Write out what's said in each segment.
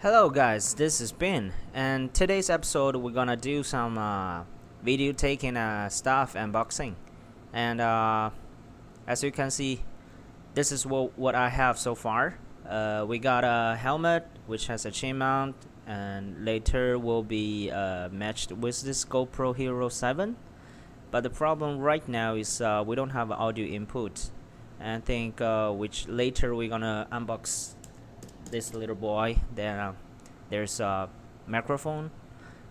Hello guys, this is Ben, and today's episode we're gonna do some video taking stuff unboxing. And as you can see, this is what I have so far. We got a helmet which has a chain mount, and later will be matched with this GoPro Hero 7. But the problem right now is we don't have audio input, and I think which later we're gonna unbox this little boy. Then there's a microphone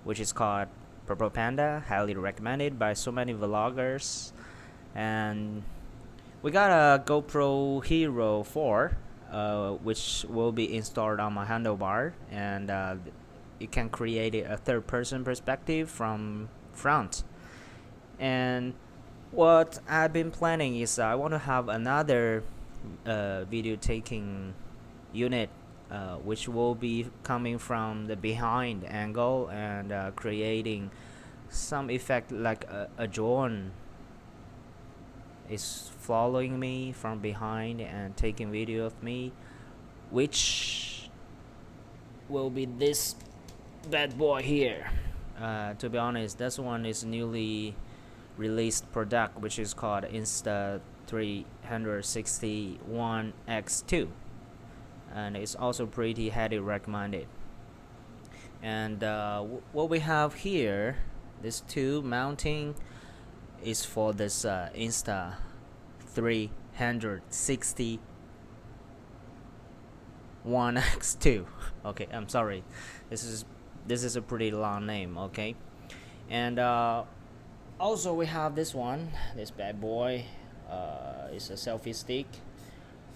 which is called Purple Panda, highly recommended by so many vloggers. And we got a GoPro Hero 4 which will be installed on my handlebar, and you can create a third-person perspective from front. And what I've been planning is I want to have another video taking unit which will be coming from the behind angle and creating some effect like a drone is following me from behind and taking video of me, which will be this bad boy here. To be honest, this one is newly released product which is called Insta360 1X2, and it's also pretty highly recommended. And what we have here, this tube mounting, is for this Insta360 1X2. Okay, I'm sorry, this is a pretty long name. Okay, and also we have this one, this bad boy. It's a selfie stick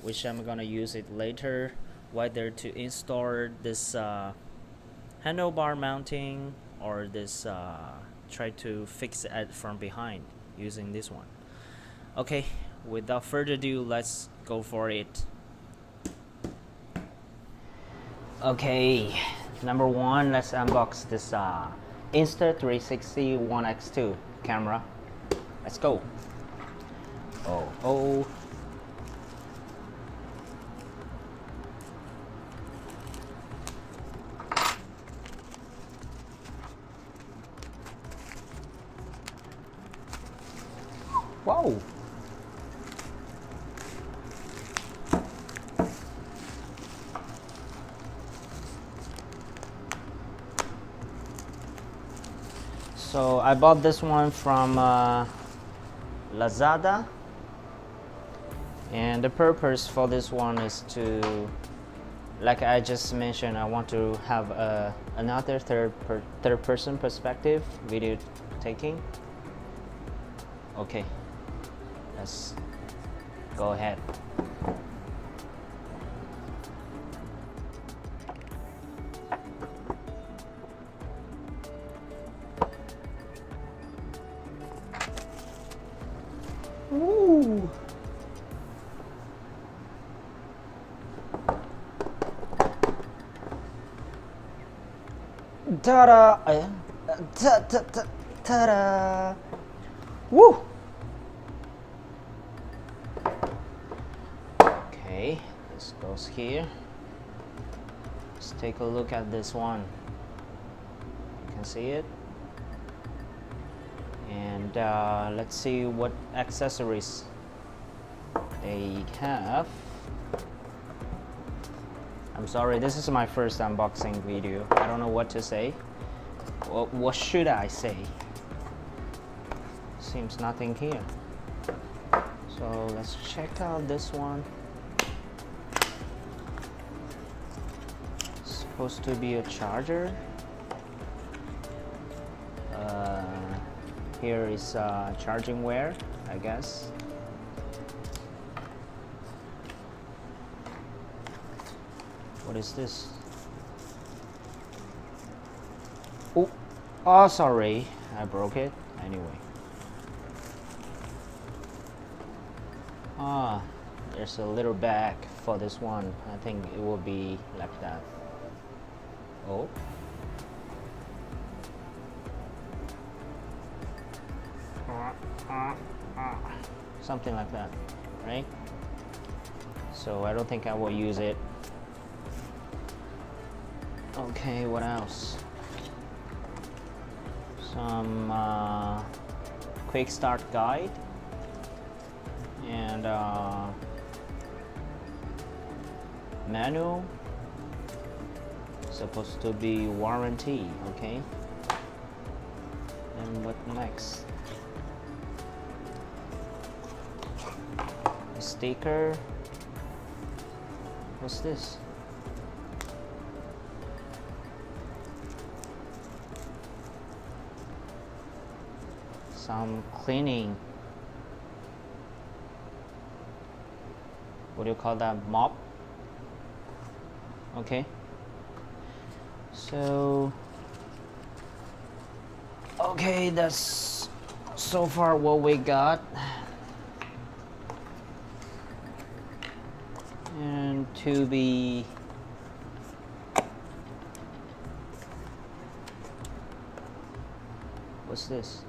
which I'm gonna use it later, whether to install this handlebar mounting or this try to fix it from behind using this one. Okay, without further ado, let's go for it. Okay, number one, let's unbox this Insta360 1X2 camera. Let's go. Oh, whoa. So I bought this one from Lazada, and the purpose for this one is to, like I just mentioned, I want to have another third person perspective video taking. Okay, let's go ahead. Ooh. Ta-da! Ta-da! Woo! Okay, this goes here. Let's take a look at this one. You can see it. And let's see what accessories they have. I'm sorry, this is my first unboxing video. I don't know what to say. What should I say? Seems nothing here. So let's check out this one. Supposed to be a charger. Here is charging wire, I guess. What is this? Oh, sorry, I broke it. Anyway. There's a little bag for this one. I think it will be like that. Oh. Something like that, right? So I don't think I will use it. Okay, what else? Some quick start guide and manual, supposed to be warranty. Okay, and what next? A sticker. What's this? Some cleaning. What do you call that? Mop. Okay. So okay, that's so far what we got. And to be what's this?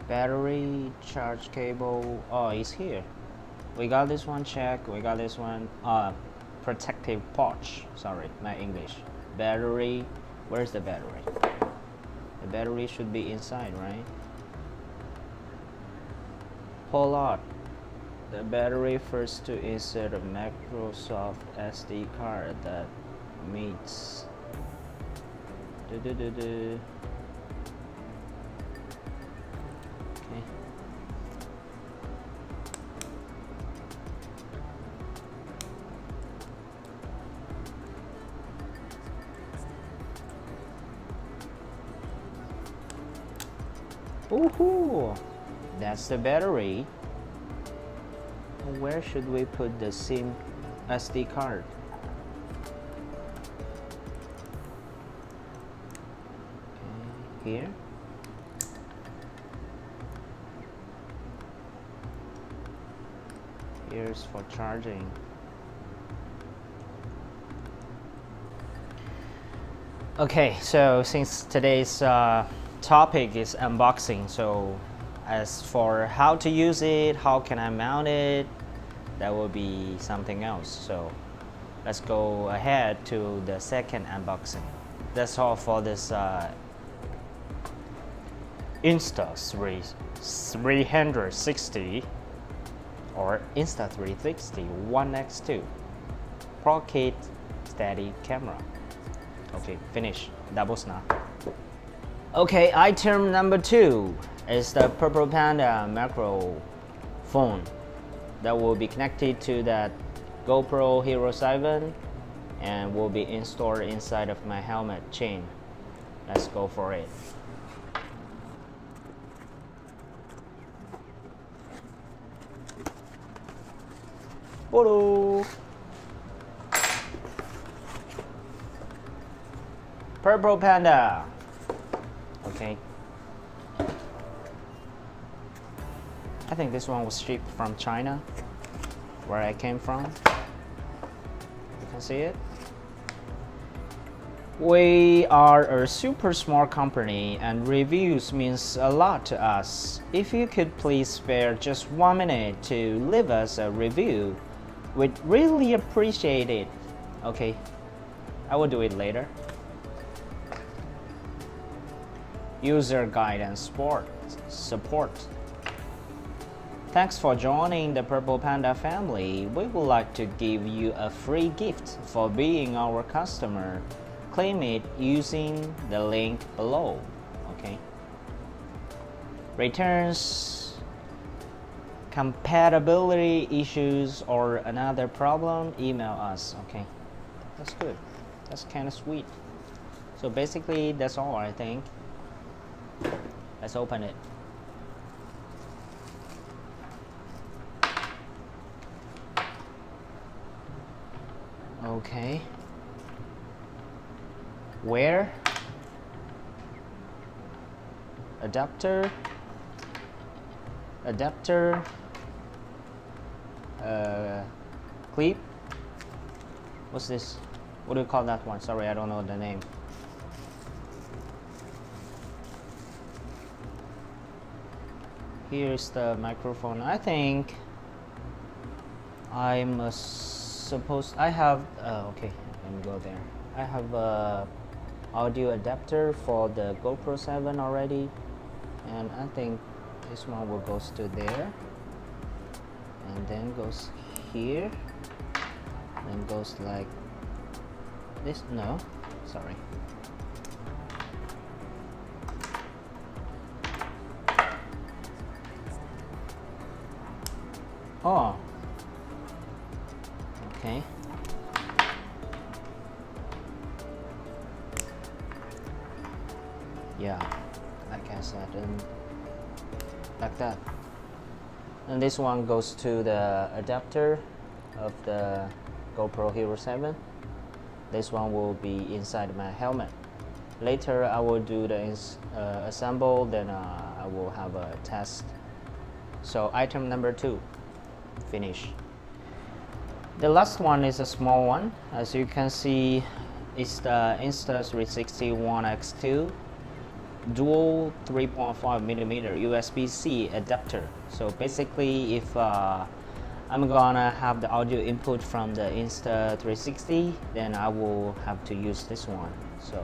Battery, charge cable. Oh, it's here. We got this one check. We got this one protective pouch. Sorry, my English. Battery. Where's the battery? The battery should be inside, right? Pull out the battery first to insert a Microsoft SD card that meets Okay. Woohoo! That's the battery. Where should we put the SIM SD card? Okay, here. Here's for charging. Okay, so since today's topic is unboxing, so as for how to use it, how can I mount it, that will be something else. So let's go ahead to the second unboxing. That's all for this Insta360 or Insta360 1x2 Pocket Steady camera. Okay, finish. Double snap. Okay, item number 2 is the Purple Panda macro phone that will be connected to that GoPro Hero 7 and will be installed inside of my helmet chain. Let's go for it. Hello. Purple Panda. Okay. I think this one was shipped from China, where I came from. You can see it. We are a super smart company and reviews means a lot to us. If you could please spare just 1 minute to leave us a review, we'd really appreciate it. Okay, I will do it later. User guide and support. Thanks for joining the Purple Panda family. We would like to give you a free gift for being our customer. Claim it using the link below. Okay. Returns, compatibility issues, or another problem, email us. Okay, that's good. That's kind of sweet. So basically, that's all I think. Let's open it. Okay. Where? Adapter. Clip. What's this? What do you call that one? Sorry, I don't know the name. Here's the microphone. I think I'm supposed. I have. Okay, let me go there. I have a audio adapter for the GoPro 7 already, and I think this one will goes to there, and then goes here, and goes like this. No, sorry. Oh, okay. Yeah, like I said, and like that. And this one goes to the adapter of the GoPro Hero 7. This one will be inside my helmet. Later I will do the assemble, then I will have a test. So item number 2, finish. The last one is a small one. As you can see, it's the Insta360 One X2 dual 3.5mm USB-C adapter. So basically, if I'm gonna have the audio input from the Insta360, then I will have to use this one. So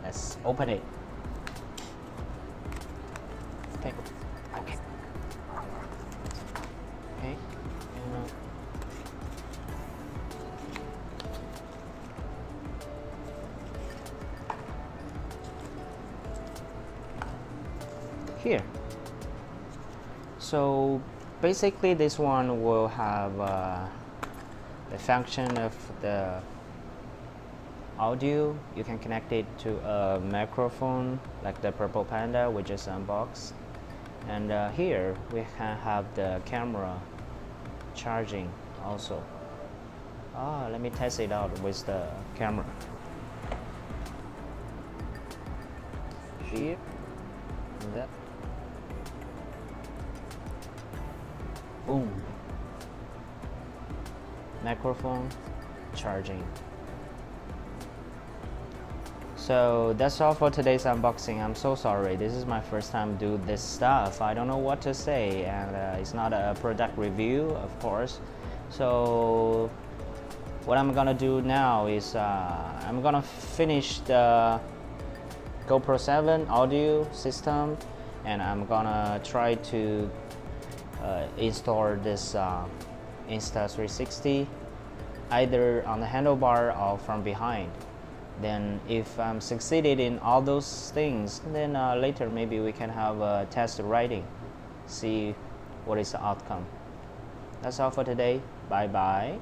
let's open it. Okay. Okay. Okay. Here. So basically this one will have the function of the audio. You can connect it to a microphone like the Purple Panda we just unboxed, and here we can have the camera charging also. Let me test it out with the camera. Here and that. Boom. Microphone charging. So that's all for today's unboxing. I'm so sorry. This is my first time do this stuff. I don't know what to say, and it's not a product review, of course. So what I'm gonna do now is I'm gonna finish the GoPro 7 audio system, and I'm gonna try to install this Insta360 either on the handlebar or from behind. Then if I'm succeeded in all those things, then later maybe we can have a test riding, see what is the outcome. That's all for today. Bye bye.